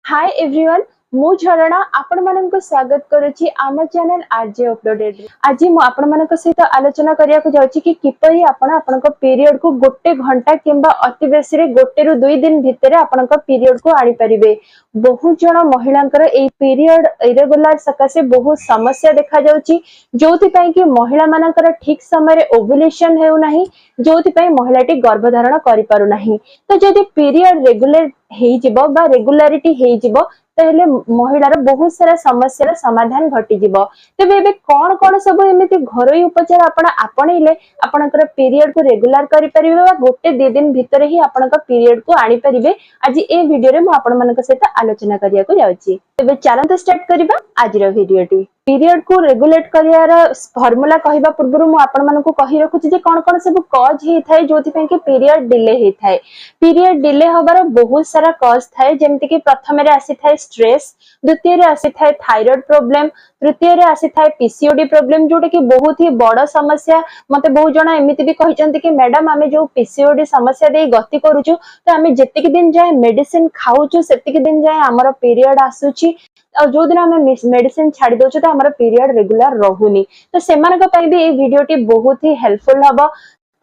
Hi everyone मु झरणा आपण मानक स्वागत करूची आम चैनल आरजे अपडेटेड। आज मु आपण मानक सहित आलोचना करिया को जाउची कि किपरि आपण आपनक पीरियड को गोटे घंटा किंबा अति बेसी रे गोटे रु 2 दिन भितर आपनक पीरियड को आनी परिबे। बहुत जण महिलांकर ए पीरियड इरेगुलर सकासे बहुत समस्या देखा जाउची, जोथि पई कि महिला मानकर ठीक समय रे ओव्युलेशन हेउ नाही, जोथि पई महिलाटी गर्भधारण करि पारु नाही। तो जदि पीरियड रेगुलर हेइजिबो बा रेगुलारिटी हेइजिबो तहेले महिलार बहुत सारा समस्यार समाधान घटिजिबो। तेबे एबे कोन कोन सब एमिति घरोई उपचार आपण आपणैले आपनकर पीरियड को रेगुलर करि परिबे बा गोटे 2 दिन भितर ही आपनकर पीरियड को आनी परिबे। आज ए वीडियो रे मु आपण मानक सहित आलोचना करिया को जाउची। तेबे चलंत स्टार्ट करिबा आजिर वीडियोटी। पीरियड को रेगुलेट करियार फार्मूला कहिबा पूर्व मु आपण मानकु कहि रखुची जे कोन कोन सब कॉज हे थाए जोथि पई कि पीरियड डिले हे थाए। पीरियड डिले हबार बहुत सारा कॉज थाए, जेमति कि प्रथम रे आसी थाए स्ट्रेस, द्वितीय रे आसी थाए थायराइड प्रॉब्लम, तृतीय रे आसी थाए पीसीओडी प्रॉब्लम जोटा कि बहुत ही बड़ समस्या। मते बहुत जण एमिति भी कहिसंती कि मैडम आमे जो पीसीओडी समस्या दे गति करूछु तो आमे जेतिक दिन जाय मेडिसिन खाउछु सेतिक दिन जाय हमर पीरियड आसुची, और जो दिन आमे मेडिसिन छाडी दोछु तो हमर पीरियड रेगुलर रहुनी। तो सेमानक पई भी ए वीडियोटी बहुत ही हेल्पफुल हबो।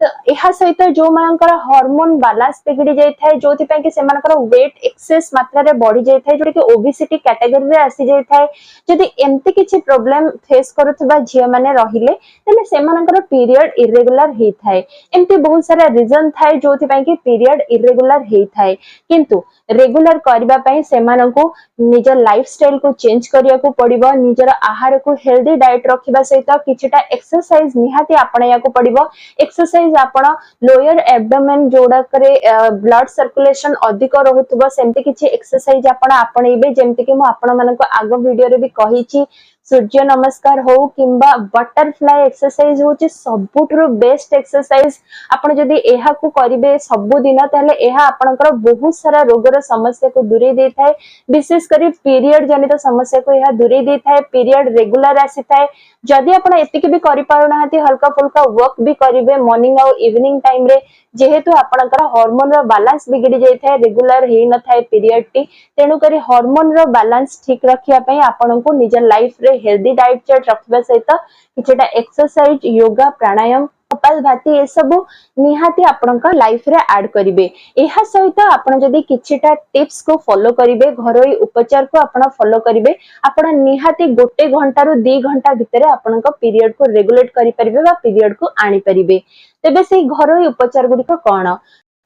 तो एहा सहित जो मानकर हार्मोन बैलेंस बिगड़ी जाय थाए, जोथि पई कि सेमानकर वेट एक्सेस मात्रा रे बढ़ी जाय थाए, जोटा कि ओबेसिटी कैटेगरी रे आसी जाय थाए। जदि एम्ति किछि प्रॉब्लम फेस करूथबा झिया माने रहिले तने सेमानकर पीरियड इरेगुलर हे थाए। एम्ति बहुत सारा रीजन थाए जोथि पई कि पीरियड इरेगुलर हे थाए, किंतु रेगुलर करबा पई सेमानकु निज लाइफस्टाइल को चेंज करिया को पड़िबो। निजर आहार को हेल्दी डाइट रखिबा सहित किछिटा एक्सरसाइज निहाती आपणया को पड़िबो। एक्सरसाइज आपण लोअर एब्डोमेन जोड़ा करे ब्लड सर्कुलेशन अधिक रहउतबो सेमति किछि एक्सरसाइज आपण आपणैबे, जेमति कि मु आपण मानको आगो वीडियो रे भी कहिछि। सूर्य नमस्कार हो किंबा बटरफ्लाई एक्सरसाइज होची सबुठरो बेस्ट एक्सरसाइज। आपण जदी एहा को करिवे सब दिन ताले एहा आपनकर बहुत सारा रोगर समस्या को दूरे दे थाए, विशेष करी पीरियड जनित समस्या को एहा दूरे दे थाए। पीरियड रेगुलर आसी थाए, जदी आपण एतिक भी करि पारु नाहती हल्का फुल्का वर्क भी करिवे मॉर्निंग और इवनिंग टाइम रे, जेहेतु आपनकर हार्मोन रो बैलेंस बिगड़ी जाय थाए, रेगुलर हे न थाए पीरियड टी। तेनु करी हार्मोन रो बैलेंस ठीक रखिया पई आपनको निज लाइफ रे हेल्दी डाइट चार्ट रखबा सहित किछटा एक्सरसाइज योगा प्राणायाम कपालभाति ए सब निहाती आपनका लाइफ रे ऐड करिवे। एहा सहित आपण जदी किछटा टिप्स को फॉलो करिवे, घरोई उपचार को आपण फॉलो करिवे, आपण निहाती गोटे घंटा रु 2 घंटा भितर आपनका पीरियड को रेगुलेट करि परिबे बा पीरियड को आनी परिबे। तेबे से घरोई उपचार गुडी को कोन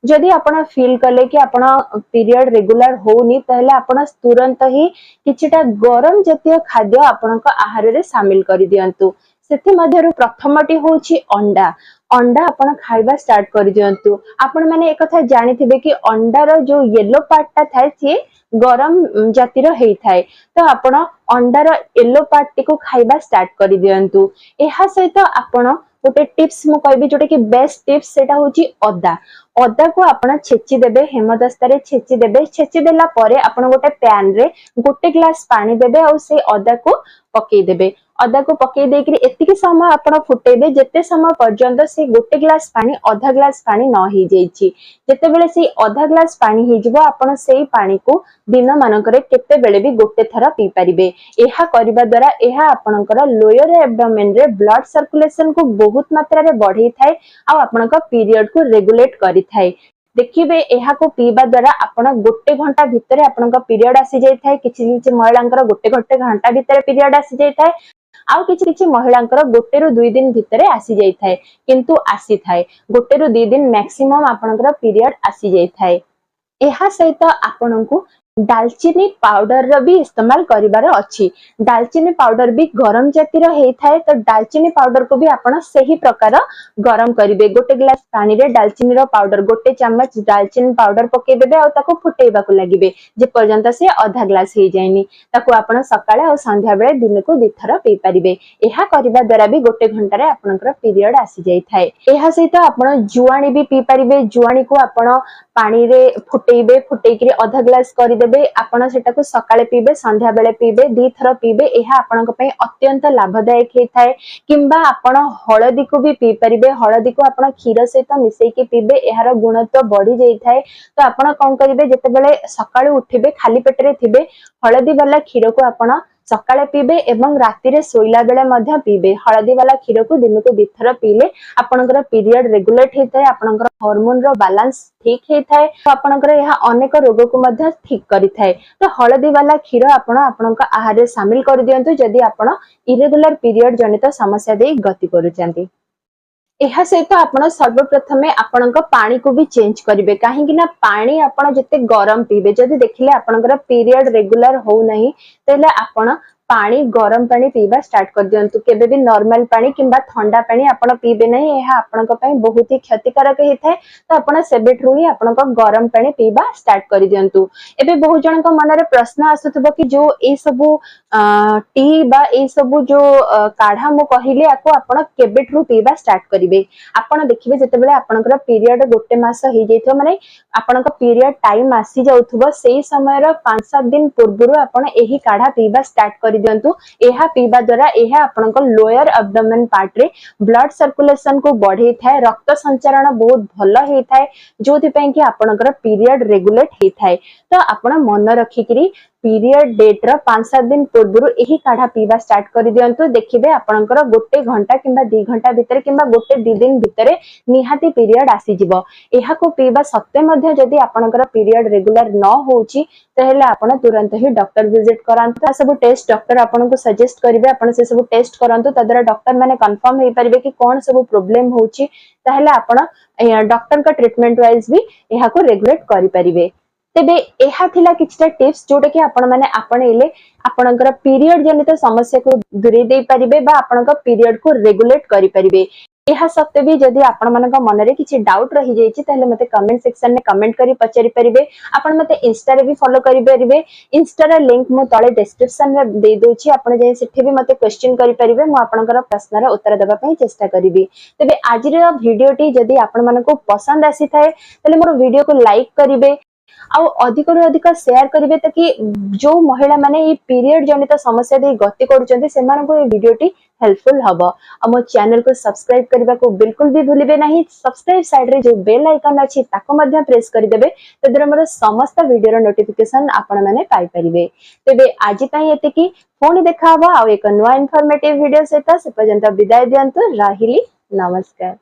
जदि आपण फील कले कि आपण पीरियड रेगुलर होनी तहले आपण तुरंत ही किछटा गरम जातीय खाद्य आपनका आहार रे शामिल करि दियंतु। सेथि मध्यरु प्रथमटी होछि अंडा। अंडा आपण खाइबा स्टार्ट करि दियंतु। आपण माने एक कथा जानिथिबे कि अंडार जो येलो पार्टटा थाए से गरम जातिर हेइ थाए, तो आपण अंडार येलो पार्ट को खाइबा स्टार्ट करि दियंतु। एहा सहित आपण गोटे टिप्स मु कहबी जोटा कि बेस्ट टिप्स सेटा होची अदा। अदा को आपण छेची देबे, हेमदस्ता रे छेची देबे। छेची देला परे आपण गोटे पैन रे गोटे ग्लास पानी देबे और से अदा को पकेई देबे। अदा को पकेई देकरी एतिकी समय आपण फुटेबे जेते समय पर्यंत से गोटे ग्लास पानी आधा ग्लास पानी न हे जाईची। जेते बेले से आधा ग्लास पानी हे जिवो आपण सेही पानी को दिन मानकरे केते बेले भी गोटे थरा पी परिबे। एहा करिबा द्वारा एहा आपनकर लोअर एब्डोमेन रे ब्लड सर्कुलेशन को बहुत मात्रा रे बढ़ई थाए आ आपनका पीरियड को रेगुलेट करि थाए। देखिबे एहा को पीबा द्वारा आपण गोटे घंटा भितरे आपनका पीरियड आसी जाय थाए। किछि महिलांकर गोटे घंटा भितरे पीरियड आसी जाय थाए, आउ किछि महिलांकर गोटे रु 2 दिन भितरे आसी जाय थाए, किंतु आसी थाए गोटे रु 2 दिन मैक्सिमम आपनकर पीरियड आसी जाय थाए। एहा सहित आपनकु दालचीनी पाउडर रो भी इस्तेमाल करिबार अछि। दालचीनी पाउडर भी गरम जातिर हेइ थाए, तो दालचीनी पाउडर को भी आपण सही प्रकार गरम करिवे। गोटे ग्लास पानी रे दालचीनी रो पाउडर गोटे चम्मच दालचीनी पाउडर पके देबे और ताको फुटेइबा को लागिबे जे पर्यंत से आधा ग्लास हे जायनी। ताको आपण सकाळे और संध्या बेले दिन को 2 थरा पी परिबे। एहा करिबा द्वारा भी गोटे घंटा रे आपनकर पीरियड आसी जाय थाए। एहा सहित आपण जुआनी भी पी परिबे। जुआनी को आपण पानी रे फुटेबे फुटेकरी अधा ग्लास करदेबे आपण सेटा को सकाळे पीबे संध्या बेले पीबे दी थर पीबे एहा आपणक पई अत्यंत लाभदायक हेथाय किंबा आपण हळदी को भी पी परिबे हळदी को आपण क्षीर सहित मिसई के पीबे एहार गुणत्व बढ़ी जाइथाय तो आपण कोन करिवे जते बेले सकाळे उठिबे खाली पेट रे थिबे हळदी वाला क्षीर को आपण सकाळे पीबे एवं राति रे सोइला बेले मध्य पीबे हळदी वाला क्षीर को दिन को दिथर पीले आपनकर पीरियड रेगुलेट हेताय आपनकर हार्मोन रो बैलेंस ठीक हेताय तो आपनकर यह अनेक रोग को मध्य ठीक करिथाय तो हळदी वाला क्षीर आपण आपनका आहार रे शामिल कर दियंतु जदी आपण इरेगुलर पीरियड जनित समस्या दे गति करूचंती एहा सहित आपण सर्वप्रथमे आपनक पानी को भी चेंज करिवे काहे कि ना पानी आपण जते गरम पीबे जदी देखिले आपनकर पीरियड रेगुलर हो नहीं तेले आपण पानी गरम पानी पीबा स्टार्ट कर दियंतु केबे भी नॉर्मल पानी किंबा ठंडा पानी आपण पीबे नहीं एहा आपनक पई बहुत ही क्षतिकारक हेथाय तो आपण सेबेठरू ही आपनक गरम पानी पीबा स्टार्ट कर दियंतु एबे बहुत जनक मन रे प्रश्न आसुथबो कि जो ए सब टी बा ए सब जो काढ़ा मु कहिले आको आपण केबेठरू पीबा स्टार्ट करिवे आपण देखिबे जते बेले आपनकर पीरियड गोटे मास हे जैथो माने आपनक पीरियड टाइम आसी जाउथबो सेही समय रो 5-7 दिन पूर्वरु आपण एही काढ़ा पीबा स्टार्ट कर दियंतु एहा पीबा द्वारा एहा आपनक लोअर एब्डोमेन पार्ट रे ब्लड सर्कुलेशन को बढ़े थाए रक्त संचारण बहुत भलो हे थाए जोथि पई कि आपनकर पीरियड रेगुलेट हे थाए तो आपण मन रखिकरी पीरियड डेट रो 5-7 दिन पूर्वरु एही काढ़ा पीबा स्टार्ट कर दियंतु देखिबे आपनकर गोटे घंटा किंबा 2 घंटा भितर किंबा गोटे 2 दिन भितरे निहाती पीरियड आसी जिवो एहा को पीबा सत्ते मध्ये जदी आपनकर पीरियड रेगुलर न होउची तहेले आपण तुरंत ही डॉक्टर विजिट करांतु सब टेस्ट डॉक्टर आपन को सजेस्ट करिवे आपण से सब टेस्ट करंतु तदरा डॉक्टर माने कंफर्म हे परिबे कि कोन सब प्रॉब्लम होउची तहेले आपण डॉक्टर का ट्रीटमेंट वाइज भी एहा को रेगुलेट करि परिबे तेबे एहा थिला किछटा टिप्स जोटा कि आपण माने आपणेले आपनकर पीरियड जनित समस्या को दूरे दे परिबे बा आपनका पीरियड को रेगुलेट करि परिबे एहा सत्ते भी जदी आपण मानका मन रे किछि डाउट रहि जाइछि तहले मते कमेंट सेक्शन में कमेंट करी पचारि परिबे आपण मते इंस्टा रे भी फॉलो करि परिबे इंस्टा रे लिंक मो तळे डिस्क्रिप्शन रे दे दोछि आपण जे सेठी भी मते क्वेश्चन करि परिबे मो आपनकर प्रश्न रा उत्तर देबा पई चेष्टा करिबी तबे आज रे वीडियोटी जदी आपण मानको पसंद आसी थाए तले मोर वीडियो को लाइक करिबे आ अधिक रु अधिक शेयर करिवे ताकि जो महिला माने ये पीरियड जनित समस्या दे गति करूचंती से माने को ये वीडियोटी हेल्पफुल हबो हम चैनल को सब्सक्राइब करबा को बिल्कुल भी भूलिबे नहीं सब्सक्राइब साइड रे जो बेल आइकन अछि ताको मध्य प्रेस कर देबे तदर हमर समस्त वीडियो रो नोटिफिकेशन आपण माने पाई परिबे तबे आज ताई एते की फोन देखा हबो आ एक नवा इन्फॉर्मेटिव वीडियो सहित से पर्यंत विदाय दियंतु राहिली नमस्कार।